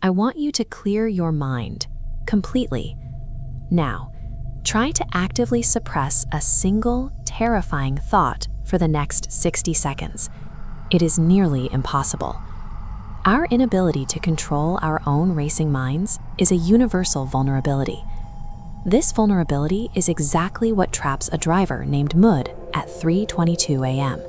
I want you to clear your mind completely. Now, try to actively suppress a single terrifying thought for the next 60 seconds. It is nearly impossible. Our inability to control our own racing minds is a universal vulnerability. This vulnerability is exactly what traps a driver named Mud at 3:22 a.m.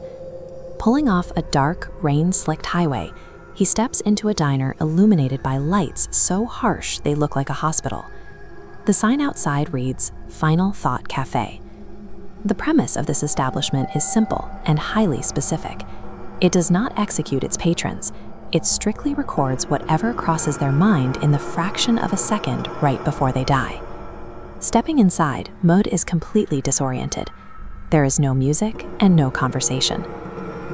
Pulling off a dark, rain-slicked highway, he steps into a diner illuminated by lights so harsh they look like a hospital. The sign outside reads, "Final Thought Cafe." The premise of this establishment is simple and highly specific. It does not execute its patrons. It strictly records whatever crosses their mind in the fraction of a second right before they die. Stepping inside, Mud is completely disoriented. There is no music and no conversation.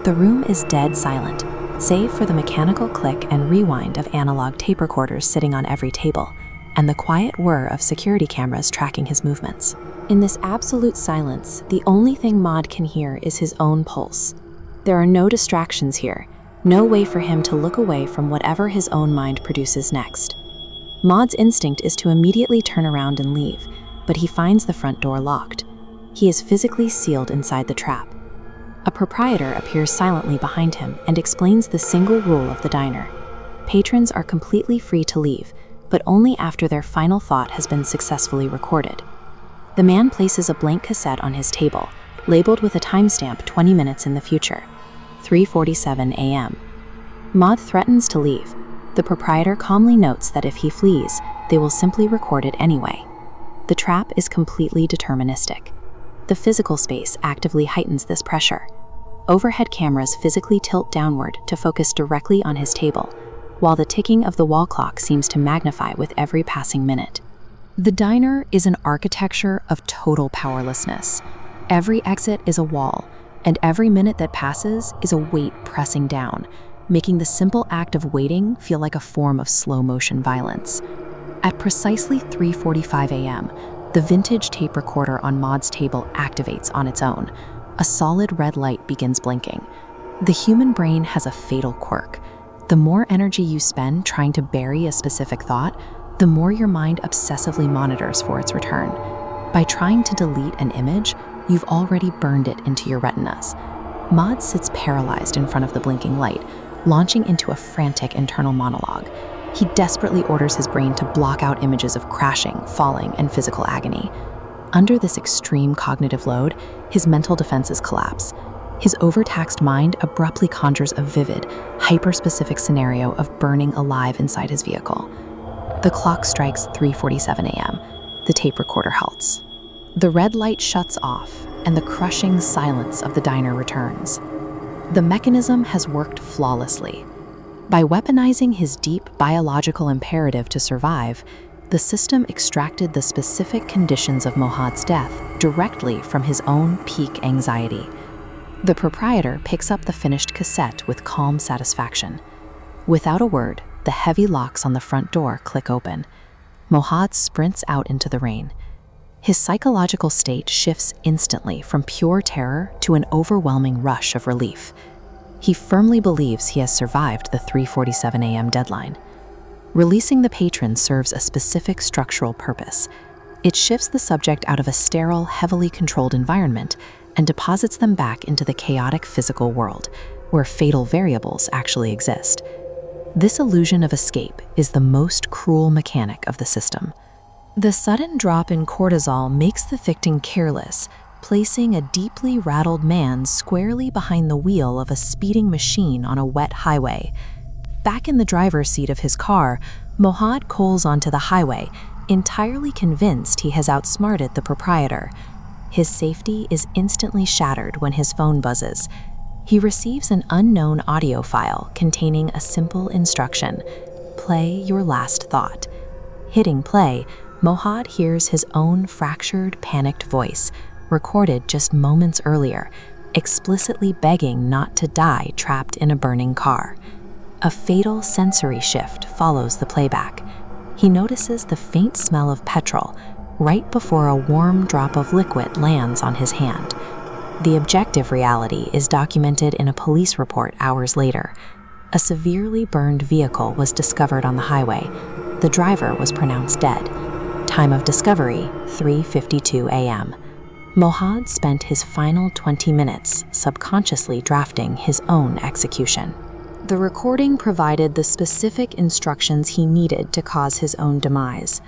The room is dead silent, save for the mechanical click and rewind of analog tape recorders sitting on every table, and the quiet whir of security cameras tracking his movements. In this absolute silence, the only thing Maud can hear is his own pulse. There are no distractions here, no way for him to look away from whatever his own mind produces next. Maud's instinct is to immediately turn around and leave, but he finds the front door locked. He is physically sealed inside the trap. A proprietor appears silently behind him and explains the single rule of the diner. Patrons are completely free to leave, but only after their final thought has been successfully recorded. The man places a blank cassette on his table, labeled with a timestamp 20 minutes in the future, 3:47 a.m. Maud threatens to leave. The proprietor calmly notes that if he flees, they will simply record it anyway. The trap is completely deterministic. The physical space actively heightens this pressure. Overhead cameras physically tilt downward to focus directly on his table, while the ticking of the wall clock seems to magnify with every passing minute. The diner is an architecture of total powerlessness. Every exit is a wall, and every minute that passes is a weight pressing down, making the simple act of waiting feel like a form of slow-motion violence. At precisely 3:45 a.m., the vintage tape recorder on Maud's table activates on its own. A solid red light begins blinking. The human brain has a fatal quirk. The more energy you spend trying to bury a specific thought, the more your mind obsessively monitors for its return. By trying to delete an image, you've already burned it into your retinas. Maud sits paralyzed in front of the blinking light, launching into a frantic internal monologue. He desperately orders his brain to block out images of crashing, falling, and physical agony. Under this extreme cognitive load, his mental defenses collapse. His overtaxed mind abruptly conjures a vivid, hyper-specific scenario of burning alive inside his vehicle. The clock strikes 3:47 a.m. The tape recorder halts. The red light shuts off, and the crushing silence of the diner returns. The mechanism has worked flawlessly. By weaponizing his deep biological imperative to survive, the system extracted the specific conditions of Mohad's death directly from his own peak anxiety. The proprietor picks up the finished cassette with calm satisfaction. Without a word, the heavy locks on the front door click open. Mohad sprints out into the rain. His psychological state shifts instantly from pure terror to an overwhelming rush of relief. He firmly believes he has survived the 3:47 a.m. deadline. Releasing the patron serves a specific structural purpose. It shifts the subject out of a sterile, heavily controlled environment and deposits them back into the chaotic physical world, where fatal variables actually exist. This illusion of escape is the most cruel mechanic of the system. The sudden drop in cortisol makes the victim careless, placing a deeply rattled man squarely behind the wheel of a speeding machine on a wet highway. Back in the driver's seat of his car, Mohad coals onto the highway, entirely convinced he has outsmarted the proprietor. His safety is instantly shattered when his phone buzzes. He receives an unknown audio file containing a simple instruction: play your last thought. Hitting play, Mohad hears his own fractured, panicked voice, recorded just moments earlier, explicitly begging not to die trapped in a burning car. A fatal sensory shift follows the playback. He notices the faint smell of petrol right before a warm drop of liquid lands on his hand. The objective reality is documented in a police report hours later. A severely burned vehicle was discovered on the highway. The driver was pronounced dead. Time of discovery, 3:52 a.m. Mohad spent his final 20 minutes subconsciously drafting his own execution. The recording provided the specific instructions he needed to cause his own demise.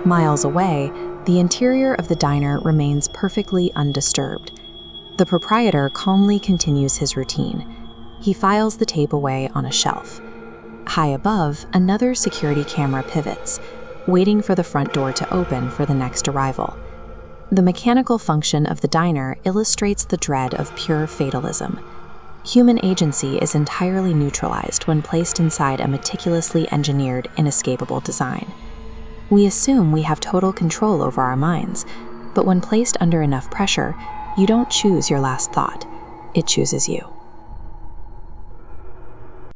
Miles away, the interior of the diner remains perfectly undisturbed. The proprietor calmly continues his routine. He files the tape away on a shelf. High above, another security camera pivots, waiting for the front door to open for the next arrival. The mechanical function of the diner illustrates the dread of pure fatalism. Human agency is entirely neutralized when placed inside a meticulously engineered, inescapable design. We assume we have total control over our minds, but when placed under enough pressure, you don't choose your last thought. It chooses you.